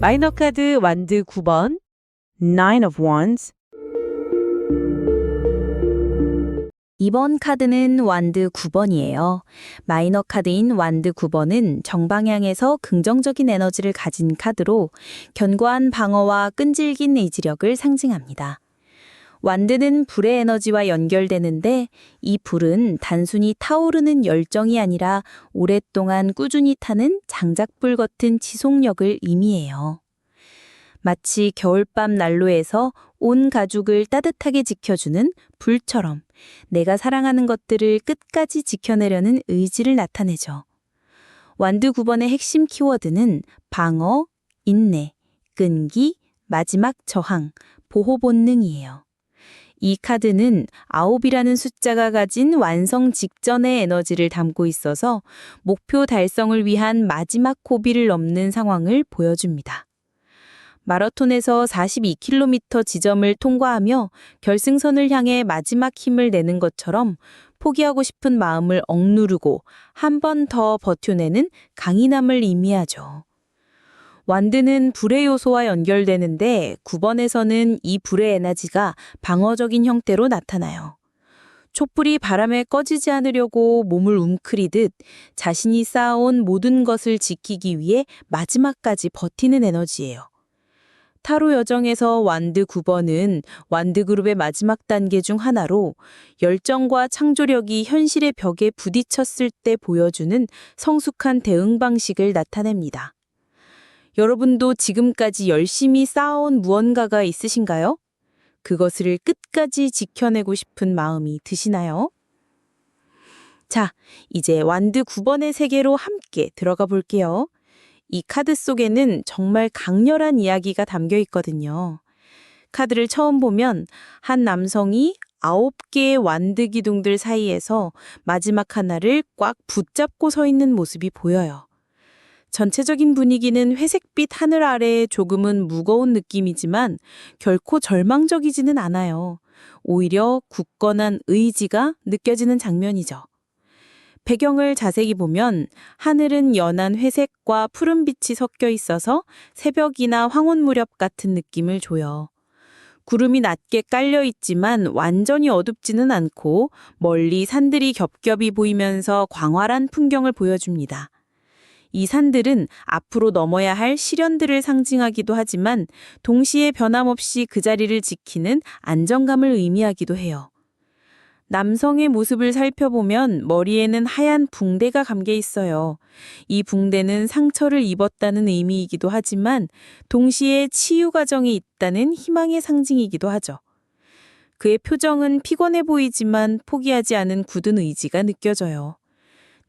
마이너 카드 완드 9번. Nine of Wands. 이번 카드는 완드 9번이에요. 마이너 카드인 완드 9번은 정방향에서 긍정적인 에너지를 가진 카드로 견고한 방어와 끈질긴 의지력을 상징합니다. 완드는 불의 에너지와 연결되는데 이 불은 단순히 타오르는 열정이 아니라 오랫동안 꾸준히 타는 장작불 같은 지속력을 의미해요. 마치 겨울밤 난로에서 온 가족을 따뜻하게 지켜주는 불처럼 내가 사랑하는 것들을 끝까지 지켜내려는 의지를 나타내죠. 완드 9번의 핵심 키워드는 방어, 인내, 끈기, 마지막 저항, 보호 본능이에요. 이 카드는 9이라는 숫자가 가진 완성 직전의 에너지를 담고 있어서 목표 달성을 위한 마지막 고비를 넘는 상황을 보여줍니다. 마라톤에서 42km 지점을 통과하며 결승선을 향해 마지막 힘을 내는 것처럼 포기하고 싶은 마음을 억누르고 한 번 더 버텨내는 강인함을 의미하죠. 완드는 불의 요소와 연결되는데 9번에서는 이 불의 에너지가 방어적인 형태로 나타나요. 촛불이 바람에 꺼지지 않으려고 몸을 웅크리듯 자신이 쌓아온 모든 것을 지키기 위해 마지막까지 버티는 에너지예요. 타로 여정에서 완드 9번은 완드 그룹의 마지막 단계 중 하나로 열정과 창조력이 현실의 벽에 부딪혔을 때 보여주는 성숙한 대응 방식을 나타냅니다. 여러분도 지금까지 열심히 쌓아온 무언가가 있으신가요? 그것을 끝까지 지켜내고 싶은 마음이 드시나요? 자, 이제 완드 9번의 세계로 함께 들어가 볼게요. 이 카드 속에는 정말 강렬한 이야기가 담겨 있거든요. 카드를 처음 보면 한 남성이 9개의 완드 기둥들 사이에서 마지막 하나를 꽉 붙잡고 서 있는 모습이 보여요. 전체적인 분위기는 회색빛 하늘 아래에 조금은 무거운 느낌이지만 결코 절망적이지는 않아요. 오히려 굳건한 의지가 느껴지는 장면이죠. 배경을 자세히 보면 하늘은 연한 회색과 푸른빛이 섞여 있어서 새벽이나 황혼 무렵 같은 느낌을 줘요. 구름이 낮게 깔려 있지만 완전히 어둡지는 않고 멀리 산들이 겹겹이 보이면서 광활한 풍경을 보여줍니다. 이 산들은 앞으로 넘어야 할 시련들을 상징하기도 하지만 동시에 변함없이 그 자리를 지키는 안정감을 의미하기도 해요. 남성의 모습을 살펴보면 머리에는 하얀 붕대가 감겨 있어요. 이 붕대는 상처를 입었다는 의미이기도 하지만 동시에 치유 과정이 있다는 희망의 상징이기도 하죠. 그의 표정은 피곤해 보이지만 포기하지 않은 굳은 의지가 느껴져요.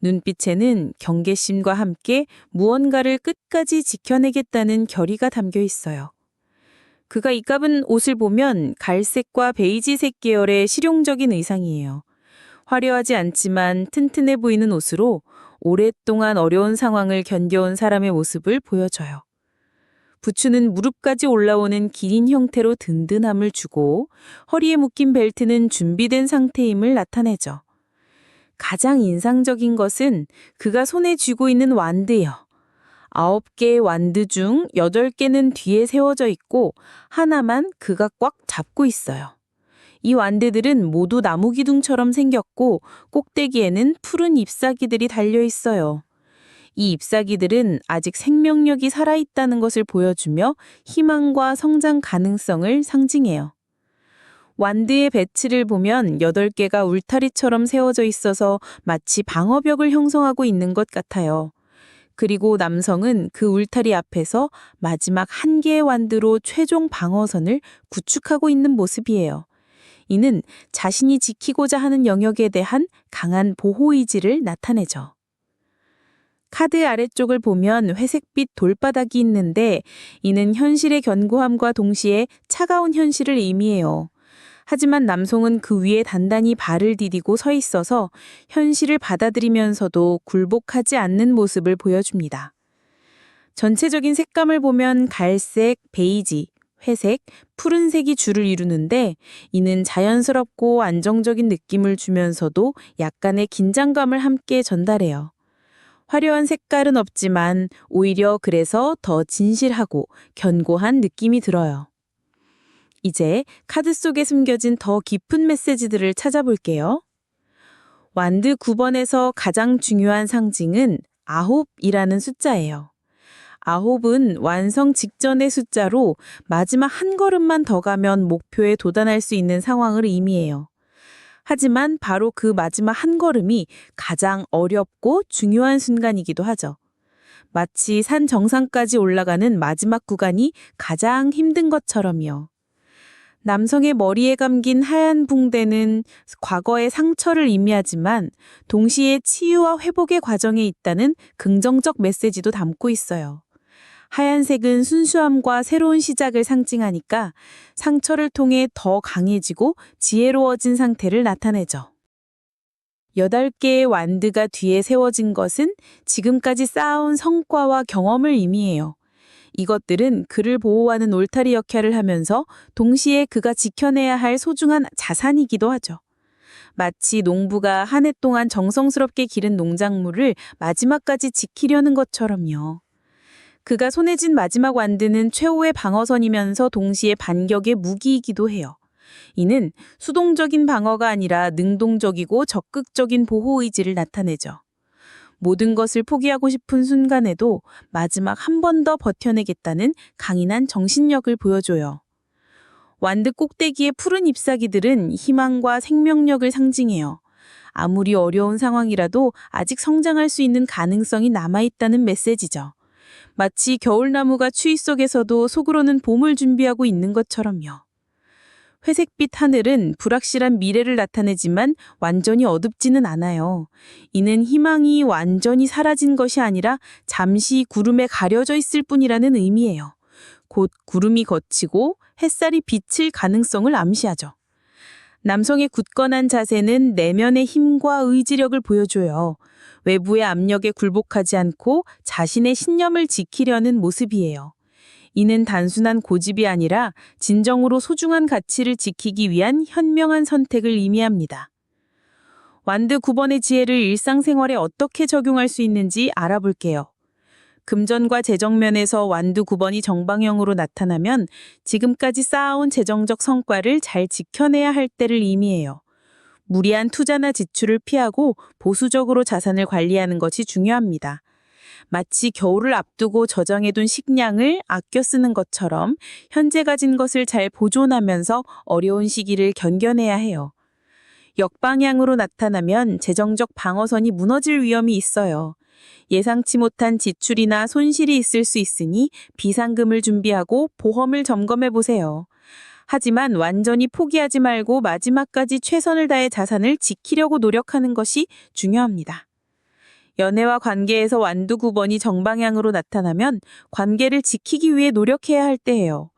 눈빛에는 경계심과 함께 무언가를 끝까지 지켜내겠다는 결의가 담겨 있어요. 그가 입은 옷을 보면 갈색과 베이지색 계열의 실용적인 의상이에요. 화려하지 않지만 튼튼해 보이는 옷으로 오랫동안 어려운 상황을 견뎌온 사람의 모습을 보여줘요. 부츠는 무릎까지 올라오는 긴 형태로 든든함을 주고 허리에 묶인 벨트는 준비된 상태임을 나타내죠. 가장 인상적인 것은 그가 손에 쥐고 있는 완드예요. 9개의 완드 중 8개는 뒤에 세워져 있고 하나만 그가 꽉 잡고 있어요. 이 완드들은 모두 나무 기둥처럼 생겼고 꼭대기에는 푸른 잎사귀들이 달려 있어요. 이 잎사귀들은 아직 생명력이 살아있다는 것을 보여주며 희망과 성장 가능성을 상징해요. 완드의 배치를 보면 8개가 울타리처럼 세워져 있어서 마치 방어벽을 형성하고 있는 것 같아요. 그리고 남성은 그 울타리 앞에서 마지막 1개의 완드로 최종 방어선을 구축하고 있는 모습이에요. 이는 자신이 지키고자 하는 영역에 대한 강한 보호의지를 나타내죠. 카드 아래쪽을 보면 회색빛 돌바닥이 있는데 이는 현실의 견고함과 동시에 차가운 현실을 의미해요. 하지만 남성은 그 위에 단단히 발을 디디고 서 있어서 현실을 받아들이면서도 굴복하지 않는 모습을 보여줍니다. 전체적인 색감을 보면 갈색, 베이지, 회색, 푸른색이 주를 이루는데 이는 자연스럽고 안정적인 느낌을 주면서도 약간의 긴장감을 함께 전달해요. 화려한 색깔은 없지만 오히려 그래서 더 진실하고 견고한 느낌이 들어요. 이제 카드 속에 숨겨진 더 깊은 메시지들을 찾아볼게요. 완드 9번에서 가장 중요한 상징은 9이라는 숫자예요. 9은 완성 직전의 숫자로 마지막 한 걸음만 더 가면 목표에 도달할 수 있는 상황을 의미해요. 하지만 바로 그 마지막 한 걸음이 가장 어렵고 중요한 순간이기도 하죠. 마치 산 정상까지 올라가는 마지막 구간이 가장 힘든 것처럼요. 남성의 머리에 감긴 하얀 붕대는 과거의 상처를 의미하지만 동시에 치유와 회복의 과정에 있다는 긍정적 메시지도 담고 있어요. 하얀색은 순수함과 새로운 시작을 상징하니까 상처를 통해 더 강해지고 지혜로워진 상태를 나타내죠. 8개의 완드가 뒤에 세워진 것은 지금까지 쌓아온 성과와 경험을 의미해요. 이것들은 그를 보호하는 울타리 역할을 하면서 동시에 그가 지켜내야 할 소중한 자산이기도 하죠. 마치 농부가 한 해 동안 정성스럽게 기른 농작물을 마지막까지 지키려는 것처럼요. 그가 손에 쥔 마지막 완드는 최후의 방어선이면서 동시에 반격의 무기이기도 해요. 이는 수동적인 방어가 아니라 능동적이고 적극적인 보호 의지를 나타내죠. 모든 것을 포기하고 싶은 순간에도 마지막 한 번 더 버텨내겠다는 강인한 정신력을 보여줘요. 완드 꼭대기의 푸른 잎사귀들은 희망과 생명력을 상징해요. 아무리 어려운 상황이라도 아직 성장할 수 있는 가능성이 남아있다는 메시지죠. 마치 겨울나무가 추위 속에서도 속으로는 봄을 준비하고 있는 것처럼요. 회색빛 하늘은 불확실한 미래를 나타내지만 완전히 어둡지는 않아요. 이는 희망이 완전히 사라진 것이 아니라 잠시 구름에 가려져 있을 뿐이라는 의미예요. 곧 구름이 걷히고 햇살이 비칠 가능성을 암시하죠. 남성의 굳건한 자세는 내면의 힘과 의지력을 보여줘요. 외부의 압력에 굴복하지 않고 자신의 신념을 지키려는 모습이에요. 이는 단순한 고집이 아니라 진정으로 소중한 가치를 지키기 위한 현명한 선택을 의미합니다. 완드 9번의 지혜를 일상생활에 어떻게 적용할 수 있는지 알아볼게요. 금전과 재정면에서 완드 9번이 정방형으로 나타나면 지금까지 쌓아온 재정적 성과를 잘 지켜내야 할 때를 의미해요. 무리한 투자나 지출을 피하고 보수적으로 자산을 관리하는 것이 중요합니다. 마치 겨울을 앞두고 저장해둔 식량을 아껴 쓰는 것처럼 현재 가진 것을 잘 보존하면서 어려운 시기를 견뎌내야 해요. 역방향으로 나타나면 재정적 방어선이 무너질 위험이 있어요. 예상치 못한 지출이나 손실이 있을 수 있으니 비상금을 준비하고 보험을 점검해 보세요. 하지만 완전히 포기하지 말고 마지막까지 최선을 다해 자산을 지키려고 노력하는 것이 중요합니다. 연애와 관계에서 완드 9번이 정방향으로 나타나면 관계를 지키기 위해 노력해야 할 때예요.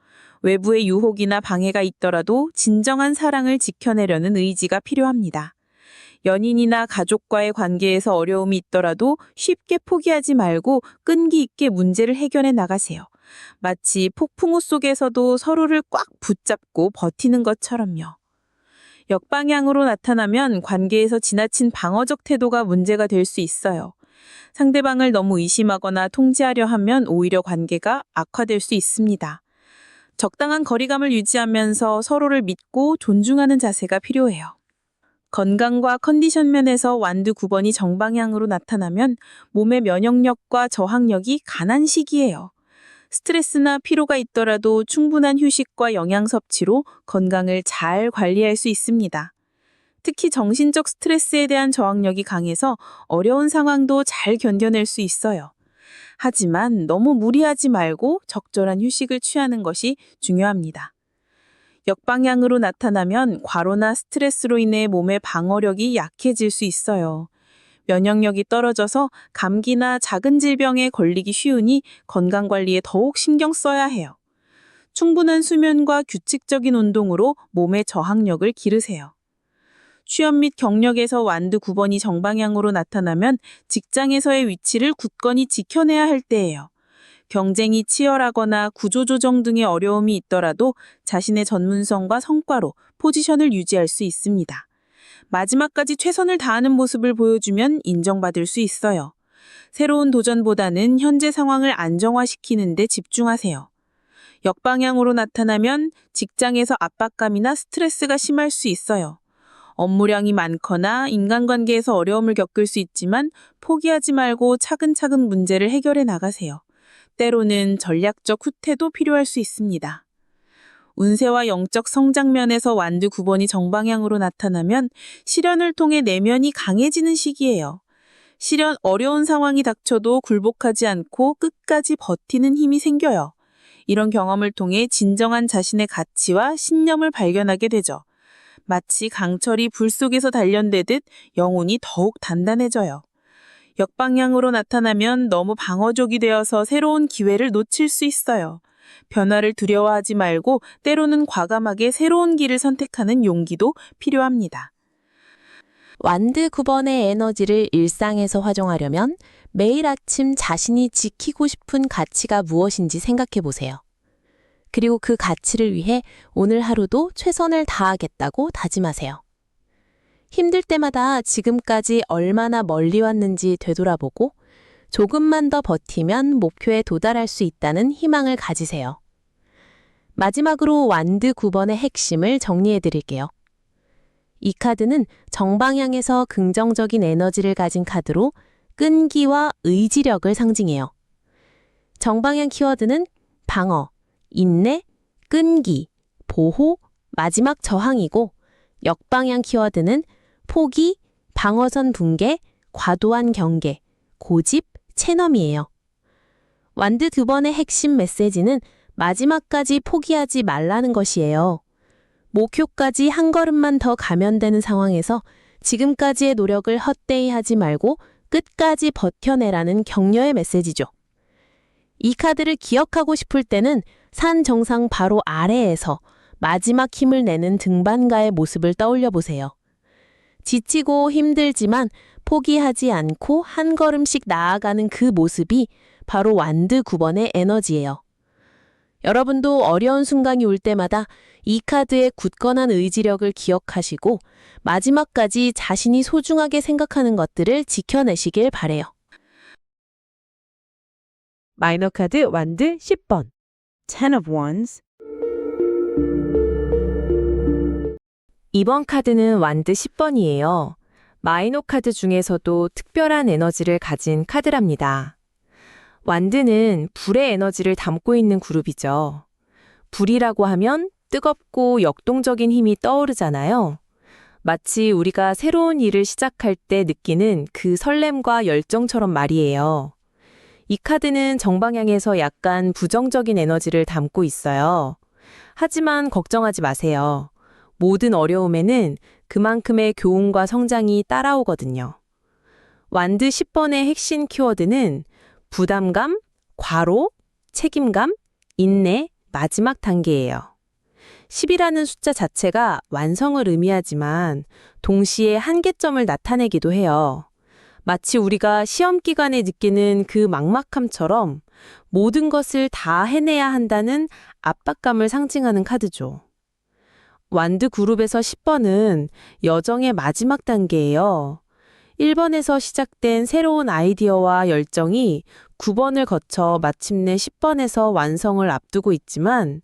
외부의 유혹이나 방해가 있더라도 진정한 사랑을 지켜내려는 의지가 필요합니다. 연인이나 가족과의 관계에서 어려움이 있더라도 쉽게 포기하지 말고 끈기 있게 문제를 해결해 나가세요. 마치 폭풍우 속에서도 서로를 꽉 붙잡고 버티는 것처럼요. 역방향으로 나타나면 관계에서 지나친 방어적 태도가 문제가 될 수 있어요. 상대방을 너무 의심하거나 통제하려 하면 오히려 관계가 악화될 수 있습니다. 적당한 거리감을 유지하면서 서로를 믿고 존중하는 자세가 필요해요. 건강과 컨디션 면에서 완드 9번이 정방향으로 나타나면 몸의 면역력과 저항력이 강한 시기예요. 스트레스나 피로가 있더라도 충분한 휴식과 영양 섭취로 건강을 잘 관리할 수 있습니다. 특히 정신적 스트레스에 대한 저항력이 강해서 어려운 상황도 잘 견뎌낼 수 있어요. 하지만 너무 무리하지 말고 적절한 휴식을 취하는 것이 중요합니다. 역방향으로 나타나면 과로나 스트레스로 인해 몸의 방어력이 약해질 수 있어요. 면역력이 떨어져서 감기나 작은 질병에 걸리기 쉬우니 건강관리에 더욱 신경 써야 해요. 충분한 수면과 규칙적인 운동으로 몸의 저항력을 기르세요. 취업 및 경력에서 완드 9번이 정방향으로 나타나면 직장에서의 위치를 굳건히 지켜내야 할 때예요. 경쟁이 치열하거나 구조조정 등의 어려움이 있더라도 자신의 전문성과 성과로 포지션을 유지할 수 있습니다. 마지막까지 최선을 다하는 모습을 보여주면 인정받을 수 있어요. 새로운 도전보다는 현재 상황을 안정화시키는 데 집중하세요. 역방향으로 나타나면 직장에서 압박감이나 스트레스가 심할 수 있어요. 업무량이 많거나 인간관계에서 어려움을 겪을 수 있지만 포기하지 말고 차근차근 문제를 해결해 나가세요. 때로는 전략적 후퇴도 필요할 수 있습니다. 운세와 영적 성장면에서 완드 9번이 정방향으로 나타나면 실현을 통해 내면이 강해지는 시기예요. 어려운 상황이 닥쳐도 굴복하지 않고 끝까지 버티는 힘이 생겨요. 이런 경험을 통해 진정한 자신의 가치와 신념을 발견하게 되죠. 마치 강철이 불 속에서 단련되듯 영혼이 더욱 단단해져요. 역방향으로 나타나면 너무 방어적이 되어서 새로운 기회를 놓칠 수 있어요. 변화를 두려워하지 말고 때로는 과감하게 새로운 길을 선택하는 용기도 필요합니다. 완드 9번의 에너지를 일상에서 활용하려면 매일 아침 자신이 지키고 싶은 가치가 무엇인지 생각해 보세요. 그리고 그 가치를 위해 오늘 하루도 최선을 다하겠다고 다짐하세요. 힘들 때마다 지금까지 얼마나 멀리 왔는지 되돌아보고 조금만 더 버티면 목표에 도달할 수 있다는 희망을 가지세요. 마지막으로 완드 9번의 핵심을 정리해 드릴게요. 이 카드는 정방향에서 긍정적인 에너지를 가진 카드로 끈기와 의지력을 상징해요. 정방향 키워드는 방어, 인내, 끈기, 보호, 마지막 저항이고 역방향 키워드는 포기, 방어선 붕괴, 과도한 경계, 고집, 체념이에요. 완드 2번의 핵심 메시지는 마지막까지 포기하지 말라는 것이에요. 목표까지 한 걸음만 더 가면 되는 상황에서 지금까지의 노력을 헛되이 하지 말고 끝까지 버텨내라는 격려의 메시지죠. 이 카드를 기억하고 싶을 때는 산 정상 바로 아래에서 마지막 힘을 내는 등반가의 모습을 떠올려 보세요. 지치고 힘들지만 포기하지 않고 한 걸음씩 나아가는 그 모습이 바로 완드 9번의 에너지예요. 여러분도 어려운 순간이 올 때마다 이 카드의 굳건한 의지력을 기억하시고 마지막까지 자신이 소중하게 생각하는 것들을 지켜내시길 바래요. 마이너 카드 완드 10번. Ten of Wands. 이번 카드는 완드 10번이에요. 마이너 카드 중에서도 특별한 에너지를 가진 카드랍니다. 완드는 불의 에너지를 담고 있는 그룹이죠. 불이라고 하면 뜨겁고 역동적인 힘이 떠오르잖아요. 마치 우리가 새로운 일을 시작할 때 느끼는 그 설렘과 열정처럼 말이에요. 이 카드는 정방향에서 약간 부정적인 에너지를 담고 있어요. 하지만 걱정하지 마세요. 모든 어려움에는 그만큼의 교훈과 성장이 따라오거든요. 완드 10번의 핵심 키워드는 부담감, 과로, 책임감, 인내, 마지막 단계예요. 10이라는 숫자 자체가 완성을 의미하지만 동시에 한계점을 나타내기도 해요. 마치 우리가 시험 기간에 느끼는 그 막막함처럼 모든 것을 다 해내야 한다는 압박감을 상징하는 카드죠. 완드 그룹에서 10번은 여정의 마지막 단계예요. 1번에서 시작된 새로운 아이디어와 열정이 9번을 거쳐 마침내 10번에서 완성을 앞두고 있지만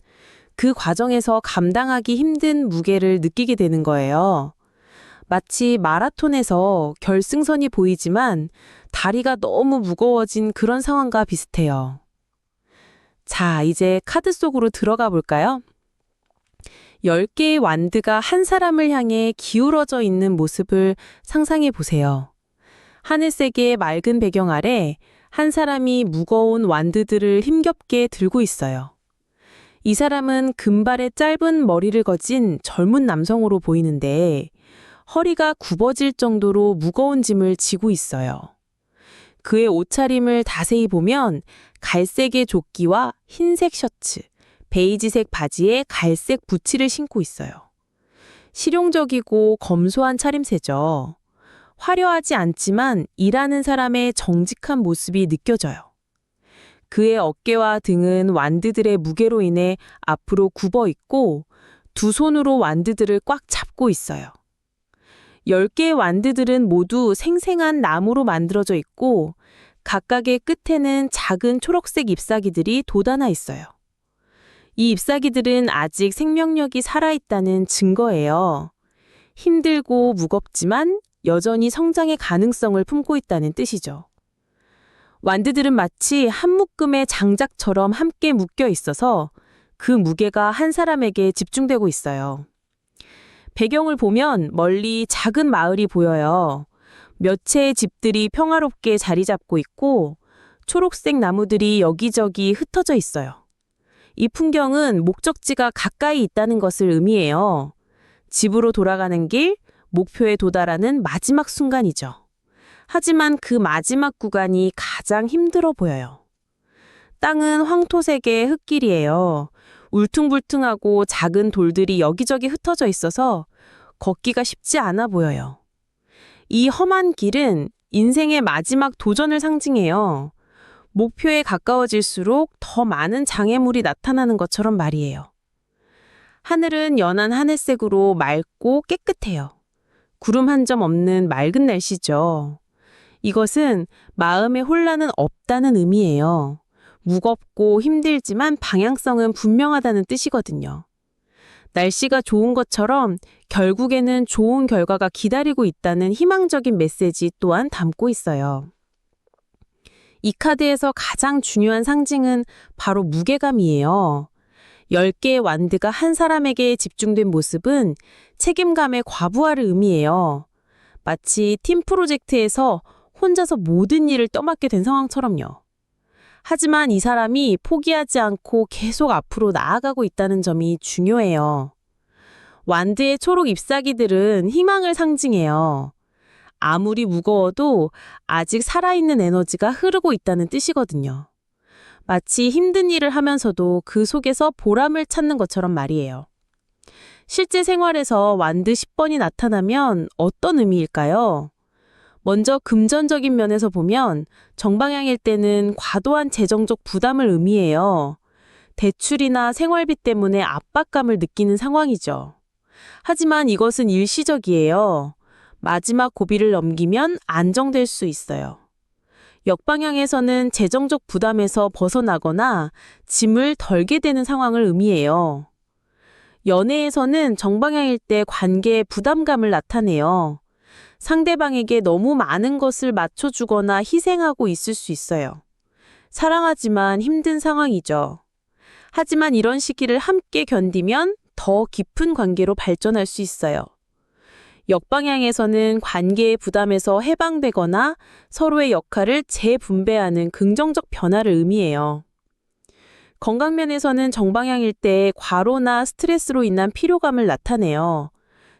그 과정에서 감당하기 힘든 무게를 느끼게 되는 거예요. 마치 마라톤에서 결승선이 보이지만 다리가 너무 무거워진 그런 상황과 비슷해요. 자, 이제 카드 속으로 들어가 볼까요? 10개의 완드가 한 사람을 향해 기울어져 있는 모습을 상상해 보세요. 하늘색의 맑은 배경 아래 한 사람이 무거운 완드들을 힘겹게 들고 있어요. 이 사람은 금발에 짧은 머리를 거진 젊은 남성으로 보이는데 허리가 굽어질 정도로 무거운 짐을 지고 있어요. 그의 옷차림을 자세히 보면 갈색의 조끼와 흰색 셔츠, 베이지색 바지에 갈색 부츠를 신고 있어요. 실용적이고 검소한 차림새죠. 화려하지 않지만 일하는 사람의 정직한 모습이 느껴져요. 그의 어깨와 등은 완드들의 무게로 인해 앞으로 굽어 있고 두 손으로 완드들을 꽉 잡고 있어요. 10개의 완드들은 모두 생생한 나무로 만들어져 있고 각각의 끝에는 작은 초록색 잎사귀들이 돋아나 있어요. 이 잎사귀들은 아직 생명력이 살아있다는 증거예요. 힘들고 무겁지만 여전히 성장의 가능성을 품고 있다는 뜻이죠. 완드들은 마치 한 묶음의 장작처럼 함께 묶여 있어서 그 무게가 한 사람에게 집중되고 있어요. 배경을 보면 멀리 작은 마을이 보여요. 몇 채의 집들이 평화롭게 자리 잡고 있고 초록색 나무들이 여기저기 흩어져 있어요. 이 풍경은 목적지가 가까이 있다는 것을 의미해요. 집으로 돌아가는 길, 목표에 도달하는 마지막 순간이죠. 하지만 그 마지막 구간이 가장 힘들어 보여요. 땅은 황토색의 흙길이에요. 울퉁불퉁하고 작은 돌들이 여기저기 흩어져 있어서 걷기가 쉽지 않아 보여요. 이 험한 길은 인생의 마지막 도전을 상징해요. 목표에 가까워질수록 더 많은 장애물이 나타나는 것처럼 말이에요. 하늘은 연한 하늘색으로 맑고 깨끗해요. 구름 한 점 없는 맑은 날씨죠. 이것은 마음의 혼란은 없다는 의미예요. 무겁고 힘들지만 방향성은 분명하다는 뜻이거든요. 날씨가 좋은 것처럼 결국에는 좋은 결과가 기다리고 있다는 희망적인 메시지 또한 담고 있어요. 이 카드에서 가장 중요한 상징은 바로 무게감이에요. 10개의 완드가 한 사람에게 집중된 모습은 책임감의 과부하를 의미해요. 마치 팀 프로젝트에서 혼자서 모든 일을 떠맡게 된 상황처럼요. 하지만 이 사람이 포기하지 않고 계속 앞으로 나아가고 있다는 점이 중요해요. 완드의 초록 잎사귀들은 희망을 상징해요. 아무리 무거워도 아직 살아있는 에너지가 흐르고 있다는 뜻이거든요. 마치 힘든 일을 하면서도 그 속에서 보람을 찾는 것처럼 말이에요. 실제 생활에서 완드 10번이 나타나면 어떤 의미일까요? 먼저 금전적인 면에서 보면 정방향일 때는 과도한 재정적 부담을 의미해요. 대출이나 생활비 때문에 압박감을 느끼는 상황이죠. 하지만 이것은 일시적이에요. 마지막 고비를 넘기면 안정될 수 있어요. 역방향에서는 재정적 부담에서 벗어나거나 짐을 덜게 되는 상황을 의미해요. 연애에서는 정방향일 때 관계의 부담감을 나타내요. 상대방에게 너무 많은 것을 맞춰주거나 희생하고 있을 수 있어요. 사랑하지만 힘든 상황이죠. 하지만 이런 시기를 함께 견디면 더 깊은 관계로 발전할 수 있어요. 역방향에서는 관계의 부담에서 해방되거나 서로의 역할을 재분배하는 긍정적 변화를 의미해요. 건강면에서는 정방향일 때 과로나 스트레스로 인한 피로감을 나타내요.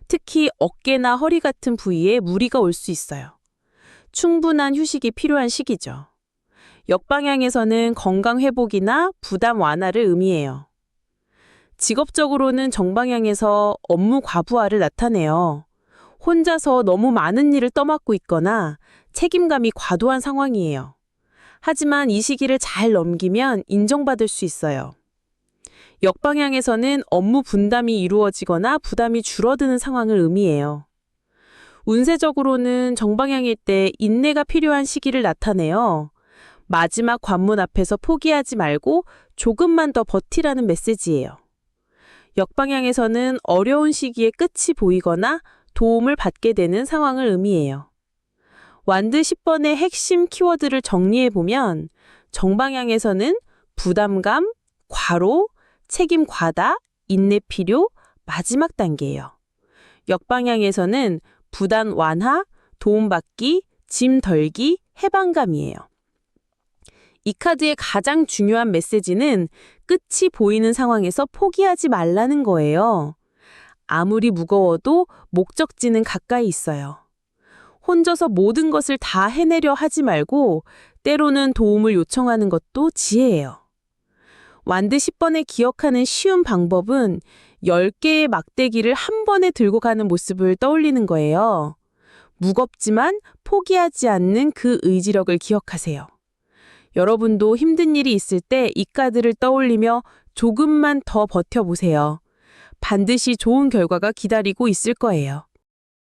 특히 어깨나 허리 같은 부위에 무리가 올 수 있어요. 충분한 휴식이 필요한 시기죠. 역방향에서는 건강 회복이나 부담 완화를 의미해요. 직업적으로는 정방향에서 업무 과부하를 나타내요. 혼자서 너무 많은 일을 떠맡고 있거나 책임감이 과도한 상황이에요. 하지만 이 시기를 잘 넘기면 인정받을 수 있어요. 역방향에서는 업무 분담이 이루어지거나 부담이 줄어드는 상황을 의미해요. 운세적으로는 정방향일 때 인내가 필요한 시기를 나타내요. 마지막 관문 앞에서 포기하지 말고 조금만 더 버티라는 메시지예요. 역방향에서는 어려운 시기에 끝이 보이거나 도움을 받게 되는 상황을 의미해요. 완드 10번의 핵심 키워드를 정리해보면 정방향에서는 부담감, 과로, 책임 과다, 인내 필요, 마지막 단계예요. 역방향에서는 부담 완화, 도움받기, 짐 덜기, 해방감이에요. 이 카드의 가장 중요한 메시지는 끝이 보이는 상황에서 포기하지 말라는 거예요. 아무리 무거워도 목적지는 가까이 있어요. 혼자서 모든 것을 다 해내려 하지 말고 때로는 도움을 요청하는 것도 지혜예요. 완드 10번에 기억하는 쉬운 방법은 10개의 막대기를 한 번에 들고 가는 모습을 떠올리는 거예요. 무겁지만 포기하지 않는 그 의지력을 기억하세요. 여러분도 힘든 일이 있을 때 이 카드를 떠올리며 조금만 더 버텨보세요. 반드시 좋은 결과가 기다리고 있을 거예요.